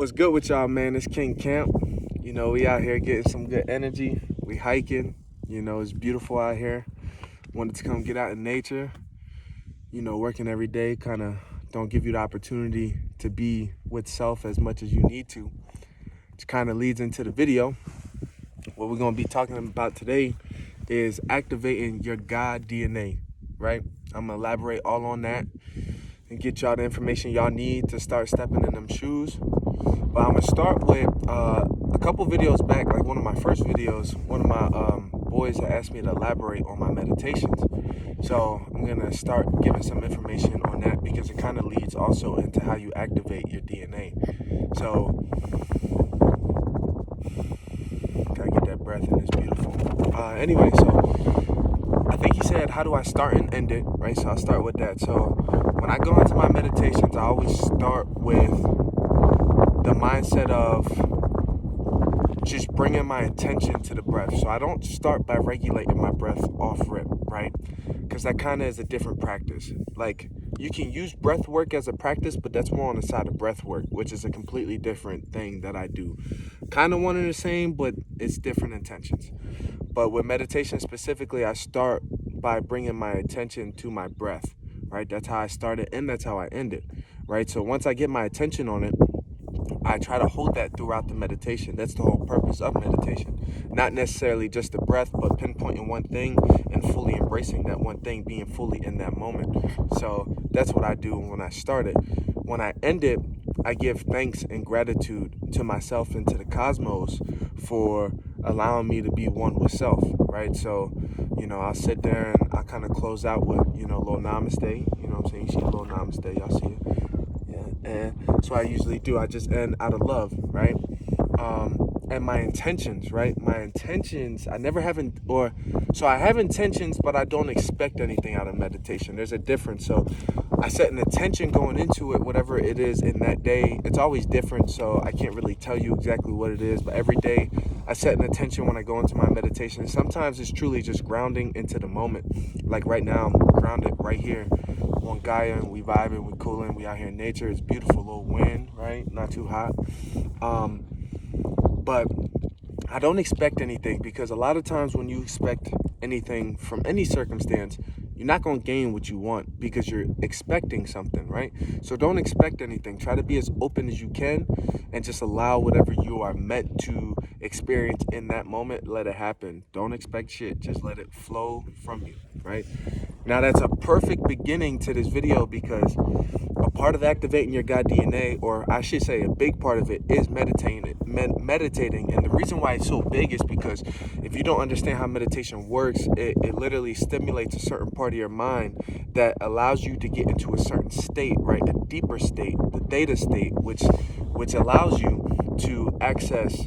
What's good with y'all, man? It's King Camp. We out here getting some good energy. We hiking. It's beautiful out here. Wanted to come get out in nature. Working every day kind of don't give you the opportunity to be with self as much as you need to. Which kind of leads into the video. What we're going to be talking about today is activating your God DNA, right? I'm going to elaborate all on that and get y'all the information y'all need to start stepping in them shoes. But I'm going to start with a couple videos back, like one of my first videos, one of my boys had asked me to elaborate on my meditations. So I'm going to start giving some information on that because it kind of leads also into how you activate your DNA. So, gotta get that breath in, it's beautiful. Anyway, so I think he said, how do I start and end it, right? So I'll start with that. So when I go into my meditations, I always start with the mindset of just bringing my attention to the breath. So I don't start by regulating my breath off rip, right? Because that kind of is a different practice. Like, you can use breath work as a practice, but that's more on the side of breath work, which is a completely different thing that I do. Kind of one and the same, but it's different intentions. But with meditation specifically, I start by bringing my attention to my breath, right? That's how I started and that's how I end it, right? So once I get my attention on it, I try to hold that throughout the meditation. That's the whole purpose of meditation. Not necessarily just the breath, but pinpointing one thing and fully embracing that one thing, being fully in that moment. So that's what I do when I start it. When I end it, I give thanks and gratitude to myself and to the cosmos for allowing me to be one with self, right? So, I'll sit there and I kind of close out with, a little namaste. You know what I'm saying? You see a little namaste, y'all see it? And that's what I usually do. I just end out of love, right? And my intentions, right? My intentions, I have intentions, but I don't expect anything out of meditation. There's a difference. So I set an intention going into it, whatever it is in that day. It's always different, so I can't really tell you exactly what it is. But every day I set an intention when I go into my meditation. Sometimes it's truly just grounding into the moment. Like right now, I'm grounded right here on Gaia, and we vibing, we cooling, we out here in nature. It's beautiful, little wind, right? Not too hot. But I don't expect anything, because a lot of times when you expect anything from any circumstance, you're not going to gain what you want because you're expecting something, right? So don't expect anything. Try to be as open as you can and just allow whatever you are meant to experience in that moment. Let it happen. Don't expect shit. Just let it flow from you, right? Now, that's a perfect beginning to this video, because a part of activating your God DNA, or I should say a big part of it, is meditating. And the reason why it's so big is because if you don't understand how meditation works, it literally stimulates a certain part of your mind that allows you to get into a certain state, right? A deeper state, the theta state, which allows you to access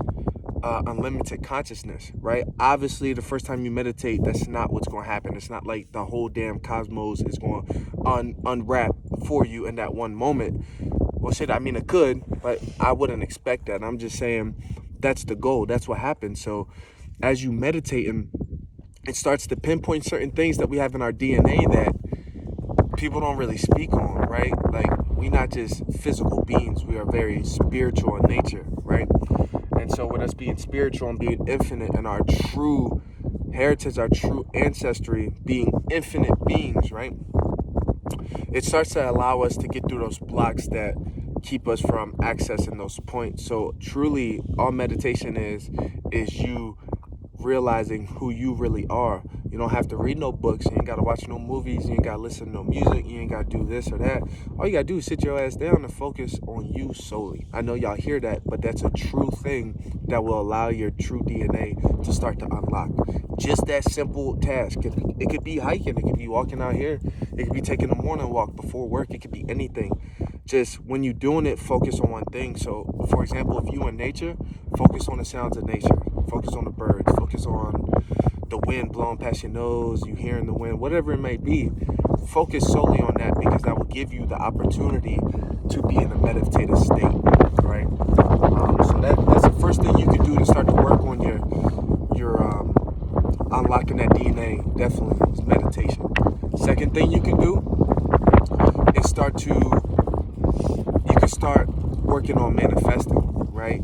unlimited consciousness, right? Obviously, the first time you meditate, that's not what's going to happen. It's not like the whole damn cosmos is going to unwrap for you in that one moment. Well, shit, I mean, it could, but I wouldn't expect that. I'm just saying that's the goal. That's what happens. So as you meditate, and it starts to pinpoint certain things that we have in our DNA that people don't really speak on, right? Like, we're not just physical beings. We are very spiritual in nature, right? And so with us being spiritual and being infinite, and our true heritage, our true ancestry being infinite beings, right? It starts to allow us to get through those blocks that keep us from accessing those points. So truly, all meditation is you realizing who you really are. You don't have to read no books. You ain't got to watch no movies. You ain't got to listen to no music. You ain't got to do this or that. All you got to do is sit your ass down and focus on you solely. I know y'all hear that, but that's a true thing that will allow your true DNA to start to unlock. Just that simple task. It could be hiking. It could be walking out here. It could be taking a morning walk before work. It could be anything. Just when you're doing it, focus on one thing. So, for example, if you in nature, focus on the sounds of nature. Focus on the birds. Focus on the wind blowing past your nose, you hearing the wind, whatever it may be. Focus solely on that, because that will give you the opportunity to be in a meditative state, right? So that's the first thing you can do to start to work on your unlocking that DNA. Definitely is meditation. Second thing you can do is start working on manifesting, right?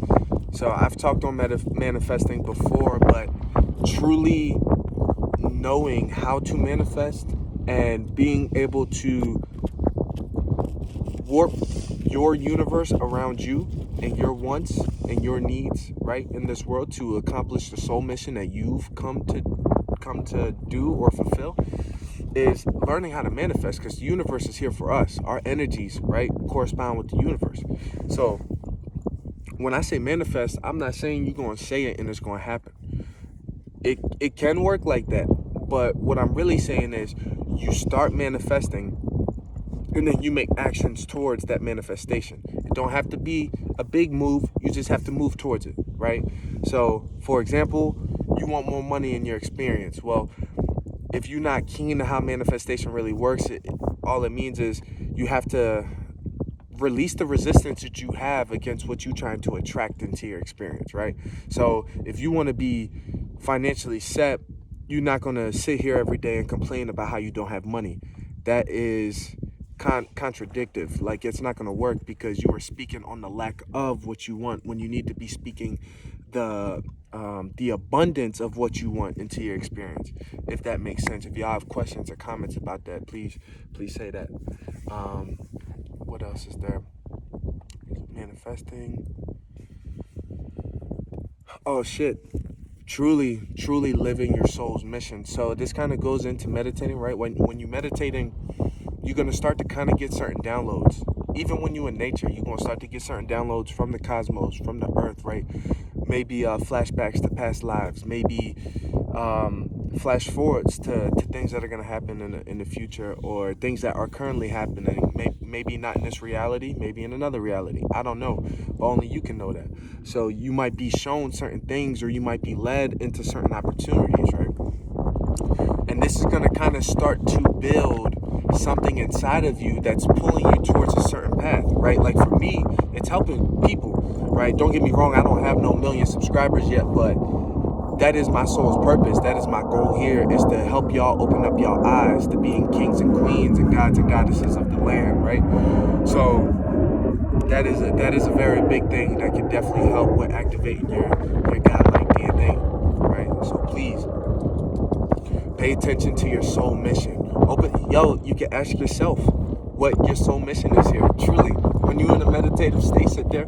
So I've talked on manifesting before, but truly knowing how to manifest and being able to warp your universe around you and your wants and your needs, right, in this world to accomplish the soul mission that you've come to do or fulfill, is learning how to manifest, because the universe is here for us. Our energies, right, correspond with the universe. So when I say manifest, I'm not saying you're going to say it and it's going to happen. It can work like that, but what I'm really saying is you start manifesting and then you make actions towards that manifestation. It don't have to be a big move. You just have to move towards it, right? So, for example, you want more money in your experience. Well, if you're not keen to how manifestation really works, all it means is you have to release the resistance that you have against what you're trying to attract into your experience, right? So if you want to be financially set, you're not going to sit here every day and complain about how you don't have money. That is contradictive. Like, it's not going to work, because you are speaking on the lack of what you want when you need to be speaking the abundance of what you want into your experience, if that makes sense. If y'all have questions or comments about that, please say that. What else is there? Manifesting. Oh shit. Truly living your soul's mission. So this kind of goes into meditating, right? When you're meditating, you're going to start to kind of get certain downloads. Even when you're in nature, you're going to start to get certain downloads from the cosmos, from the earth, right? Maybe flashbacks to past lives, maybe flash forwards to things that are going to happen in the future, or things that are currently happening. Maybe not in this reality, maybe in another reality. I don't know, but only you can know that. So you might be shown certain things, or you might be led into certain opportunities, right? And this is going to kind of start to build something inside of you that's pulling you towards a certain path, right? Like for me, it's helping people, right? Don't get me wrong, I don't have no million subscribers yet, but that is my soul's purpose. That is my goal here, is to help y'all open up y'all eyes to being kings and queens and gods and goddesses of the land, right? So that is a very big thing that can definitely help with activating your godlike DNA, right? So please pay attention to your soul mission. You can ask yourself what your soul mission is here. Truly, when you're in a meditative state, sit there,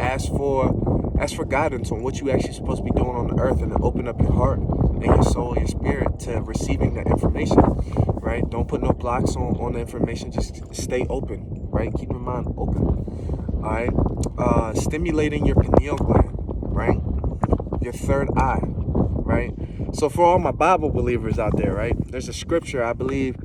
ask for guidance on what you actually supposed to be doing on the earth, and then open up your heart and your soul and your spirit to receiving that information, right? Don't put no blocks on the information. Just stay open, right? Keep your mind open, all right? Stimulating your pineal gland, right? Your third eye, right? So for all my Bible believers out there, right, there's a scripture, I believe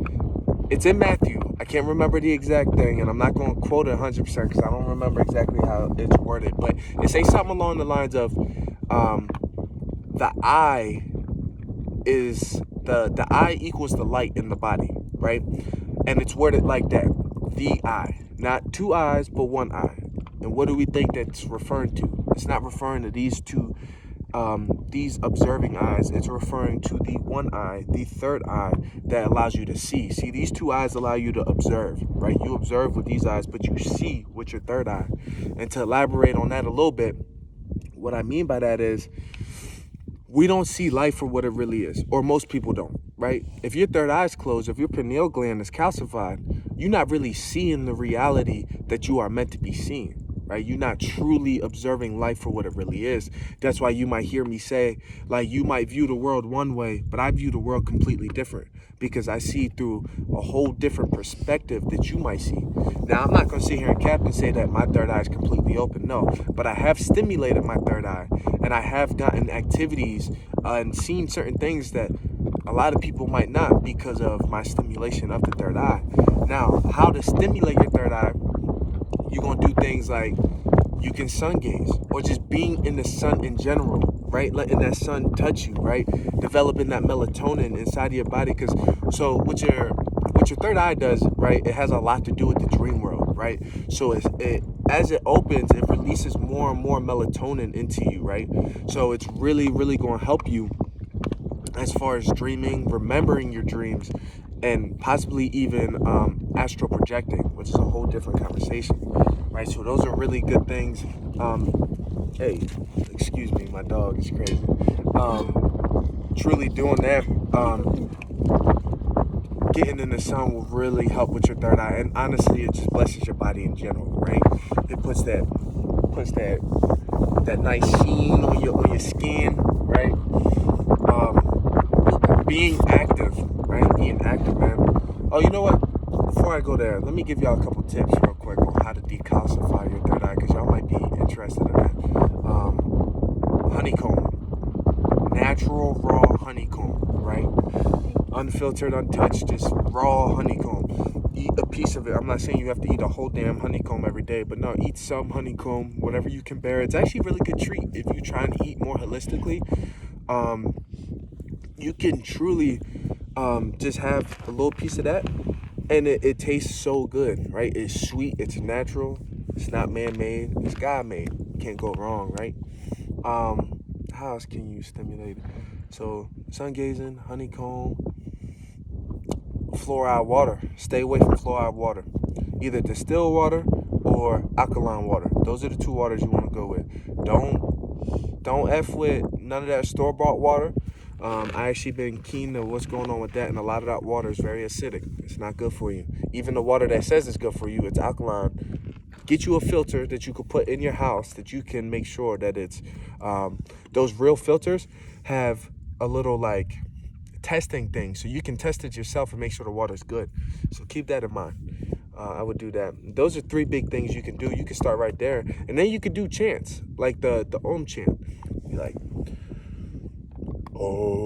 it's in Matthew. I can't remember the exact thing, and I'm not going to quote it 100% because I don't remember exactly how it's worded, but it says something along the lines of the eye is the eye equals the light in the body, right? And it's worded like that, the eye, not two eyes, but one eye. And what do we think that's referring to? It's not referring to these two these observing eyes. It's referring to the one eye, the third eye, that allows you to see. See, these two eyes allow you to observe, right? You observe with these eyes, but you see with your third eye. And to elaborate on that a little bit, what I mean by that is we don't see life for what it really is, or most people don't, right? If your third eye is closed, if your pineal gland is calcified, you're not really seeing the reality that you are meant to be seeing. Right? You're not truly observing life for what it really is. That's why you might hear me say, like, you might view the world one way, but I view the world completely different, because I see through a whole different perspective that you might see. Now, I'm not going to sit here and cap and say that my third eye is completely open. No, but I have stimulated my third eye, and I have gotten activities and seen certain things that a lot of people might not, because of my stimulation of the third eye. Now, how to stimulate your third eye? You're going to do things like you can sun gaze, or just being in the sun in general, right? Letting that sun touch you, right? Developing that melatonin inside of your body. Because so what your third eye does, right? It has a lot to do with the dream world, right? So as it opens, it releases more and more melatonin into you, right? So it's really, really going to help you as far as dreaming, remembering your dreams, and possibly even astral projecting, which is a whole different conversation, right? right? So those are really good things. Hey, excuse me, my dog is crazy. Truly doing that, getting in the sun will really help with your third eye, and honestly, it just blesses your body in general, right? It puts that nice sheen on your skin, right? Being active, right? Being active, man. Oh, you know what? Before I go there, let me give y'all a couple tips real quick on how to decalcify your third eye, because y'all might be interested in that. Honeycomb, natural raw honeycomb, right? Unfiltered, untouched, just raw honeycomb. Eat a piece of it. I'm not saying you have to eat a whole damn honeycomb every day, but no, eat some honeycomb, whatever you can bear. It's actually a really good treat if you try and eat more holistically. You can truly just have a little piece of that, and it tastes so good, right? It's sweet, it's natural, it's not man-made, it's God-made. Can't go wrong, right? How else can you stimulate it? So sun gazing, honeycomb, fluoride water. Stay away from fluoride water. Either distilled water or alkaline water. Those are the two waters you want to go with. Don't F with none of that store-bought water. I actually been keen to what's going on with that, and a lot of that water is very acidic. It's not good for you. Even the water that says it's good for you, it's alkaline. Get you a filter that you could put in your house that you can make sure that it's those real filters have a little like testing thing, so you can test it yourself and make sure the water's good. So keep that in mind. I would do that. Those are three big things you can do. You can start right there, and then you could do chants like the Om chant. Be like, oh,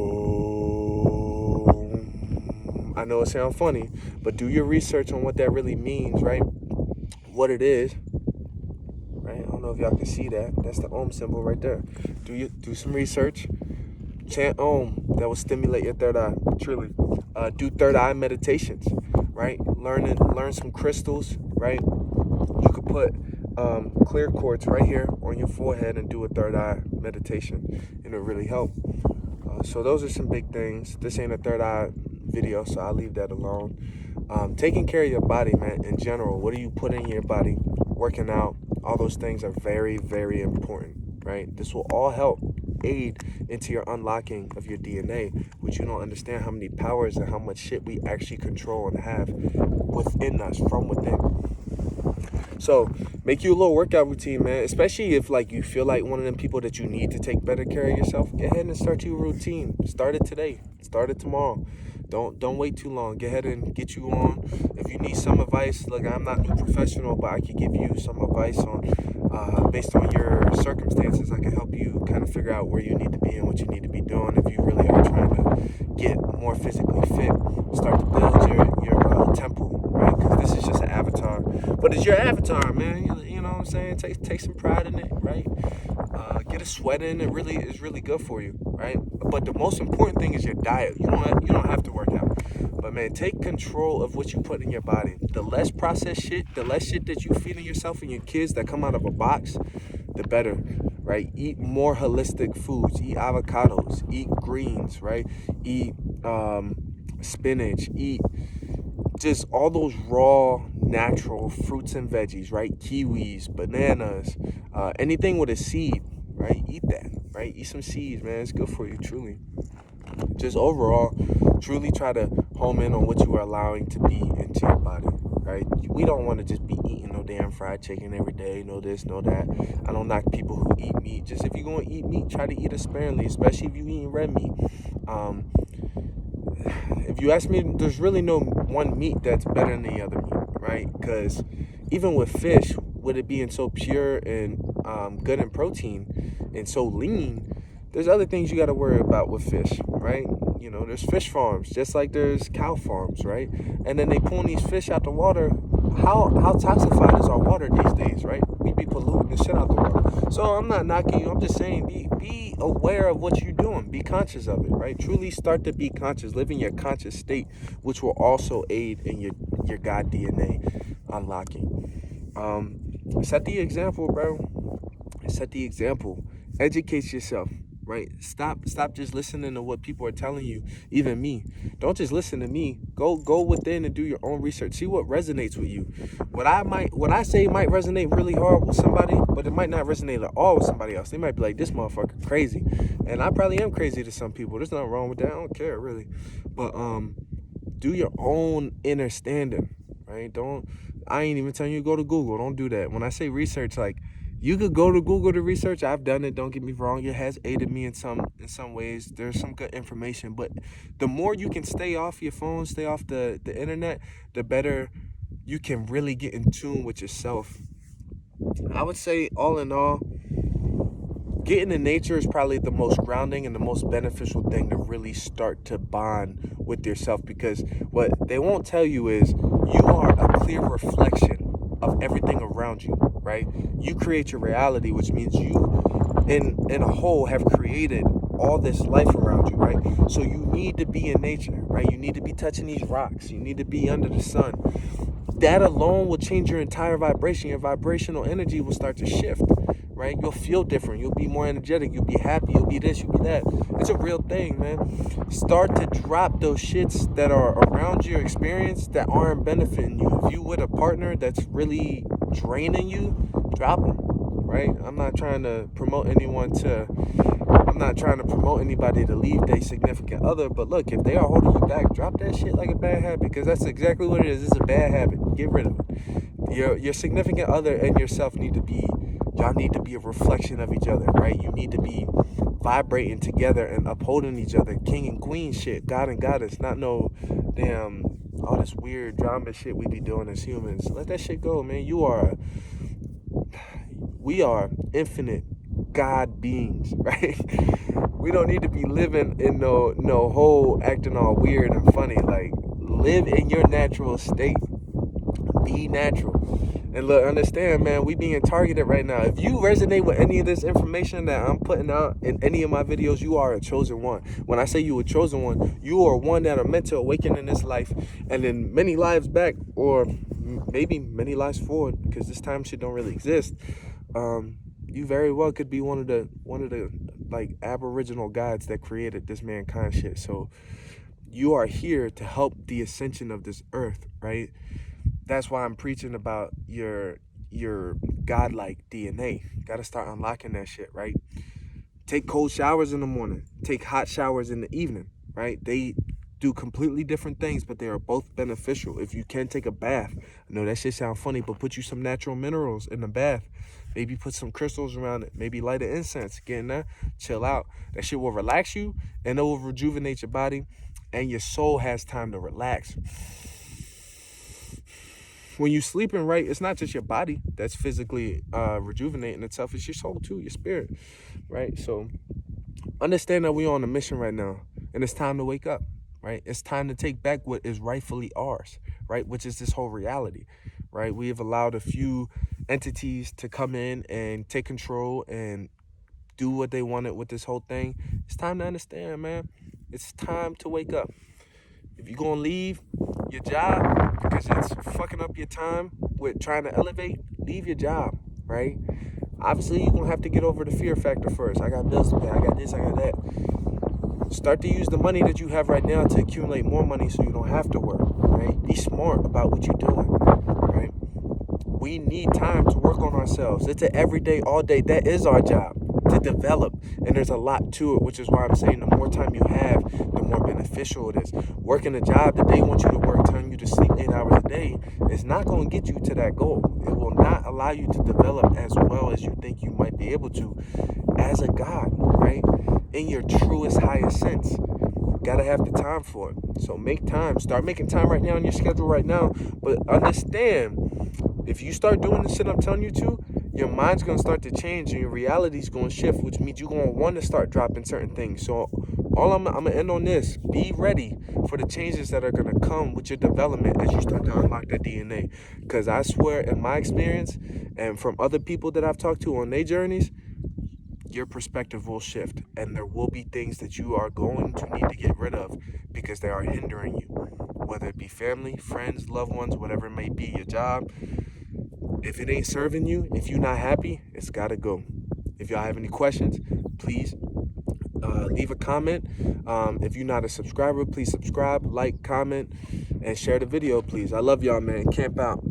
I know it sounds funny, but do your research on what that really means, right? What it is, right? I don't know if y'all can see that. That's the Om symbol right there. Do some research. Chant Om. That will stimulate your third eye. Truly. Do third eye meditations, right? Learn some crystals, right? You could put clear quartz right here on your forehead and do a third eye meditation, and it'll really help. So those are some big things. This ain't a third eye video, so I'll leave that alone. Taking care of your body, man, in general. What do you put in your body? Working out, all those things are very, very important, right? This will all help aid into your unlocking of your DNA, which you don't understand how many powers and how much shit we actually control and have within us, from within. So make you a little workout routine, man, especially if like you feel like one of them people that you need to take better care of yourself. Get ahead and start your routine. Start it today. Start it tomorrow. Don't wait too long. Get ahead and get you on. If you need some advice, look, I'm not no professional, but I could give you some advice on based on your circumstances. I can help you kind of figure out where you need to be and what you need to be doing. If you really are trying to get more physically fit, start to build your temple, right? Because this is just an avatar, but it's your avatar, man. You know what I'm saying? Take some pride in it, right? Get a sweat in. It really is really good for you, right? But the most important thing is your diet. You don't have to work out, but man, take control of what you put in your body. The less processed shit, the less shit that you feeding yourself and your kids that come out of a box, the better, right? Eat more holistic foods. Eat avocados. Eat greens, right? Eat spinach. Eat just all those raw, natural fruits and veggies, right? Kiwis, bananas, anything with a seed, right? Eat that, right? Eat some seeds, man. It's good for you, truly. Just overall, truly try to home in on what you are allowing to be into your body, right? We don't want to just be eating no damn fried chicken every day, no this, no that. I don't knock people who eat meat. Just if you're going to eat meat, try to eat it sparingly, especially if you're eating red meat. If you ask me, there's really no one meat that's better than the other meat, right? Because even with fish, with it being so pure and good in protein and so lean, there's other things you got to worry about with fish, right? You know, there's fish farms, just like there's cow farms, right? And then they pull these fish out the water. How toxified is our water these days, right? We be polluting the shit out the water. So I'm not knocking you. I'm just saying be aware of what you're doing. Be conscious of it, right? Truly start to be conscious. Live in your conscious state, which will also aid in your God DNA unlocking. Set the example, bro. Set the example. Educate yourself. right? Stop just listening to what people are telling you. Even me, don't just listen to me. Go within and do your own research. See what resonates with you. What I say might resonate really hard with somebody, but it might not resonate at all with somebody else. They might be like, this motherfucker crazy, and I probably am crazy to some people. There's nothing wrong with that. I don't care really. But do your own understanding, right? Don't I ain't even telling you to go to Google. Don't do that. When I say research, like, you could go to Google to research. I've done it. Don't get me wrong. It has aided me in some ways. There's some good information, but the more you can stay off your phone, stay off the internet, the better you can really get in tune with yourself. I would say, all in all, getting in nature is probably the most grounding and the most beneficial thing to really start to bond with yourself, because what they won't tell you is you are a clear reflection of everything around you, right? You create your reality, which means you in a whole have created all this life around you, right? So you need to be in nature, right? You need to be touching these rocks. You need to be under the sun. That alone will change your entire vibration. Your vibrational energy will start to shift, right? You'll feel different. You'll be more energetic. You'll be happy. You'll be this. You'll be that. It's a real thing, man. Start to drop those shits that are around your experience that aren't benefiting you. If you with a partner that's really draining you, drop them, right? I'm not trying to promote anybody to leave their significant other, but look, if they are holding you back, drop that shit like a bad habit, because that's exactly what it is. It's a bad habit. Get rid of it. Your significant other and yourself y'all need to be a reflection of each other, right? You need to be vibrating together and upholding each other. King and queen shit, God and goddess, not no damn all this weird drama shit we be doing as humans. Let that shit go, man. We are infinite God beings, right? We don't need to be living in no hole acting all weird and funny. Like, live in your natural state. Be natural. And look, understand, man, we being targeted right now. If you resonate with any of this information that I'm putting out in any of my videos, you are a chosen one. When I say you a chosen one, you are one that are meant to awaken in this life, and then many lives back, or maybe many lives forward, because this time shit don't really exist. You very well could be one of the like aboriginal gods that created this mankind shit. So you are here to help the ascension of this earth, right? That's why I'm preaching about your godlike DNA. Gotta start unlocking that shit, right? Take cold showers in the morning. Take hot showers in the evening, right? They do completely different things, but they are both beneficial. If you can take a bath, I know that shit sound funny, but put you some natural minerals in the bath. Maybe put some crystals around it. Maybe light an incense. Get in there, chill out. That shit will relax you, and it will rejuvenate your body, and your soul has time to relax. When you sleeping right, it's not just your body that's physically rejuvenating itself. It's your soul too, your spirit, right? So understand that we're on a mission right now, and it's time to wake up, right? It's time to take back what is rightfully ours, right? Which is this whole reality, right? We have allowed a few entities to come in and take control and do what they wanted with this whole thing. It's time to understand, man. It's time to wake up. If you're going to leave your job because it's fucking up your time with trying to elevate, leave your job, right? Obviously, you're going to have to get over the fear factor first. I got bills to pay. I got this, I got that. Start to use the money that you have right now to accumulate more money so you don't have to work, right? Be smart about what you're doing, right? We need time to work on ourselves. It's an everyday, all day. That is our job, to develop. And there's a lot to it, which is why I'm saying the more time you have, the more beneficial it is. Working a job that they want you to work, telling you to sleep 8 hours a day, is not going to get you to that goal. It will not allow you to develop as well as you think you might be able to as a God, right? In your truest, highest sense. You gotta have the time for it. So make time. Start making time right now on your schedule right now. But understand, if you start doing the shit I'm telling you to, your mind's going to start to change and your reality's going to shift, which means you're going to want to start dropping certain things. So all I'm going to end on this. Be ready for the changes that are going to come with your development as you start to unlock that DNA. Because I swear, in my experience and from other people that I've talked to on their journeys, your perspective will shift, and there will be things that you are going to need to get rid of because they are hindering you, whether it be family, friends, loved ones, whatever it may be, your job. If it ain't serving you, if you're not happy, it's got to go. If y'all have any questions, please leave a comment. If you're not a subscriber, please subscribe, like, comment, and share the video, please. I love y'all, man. Camp out.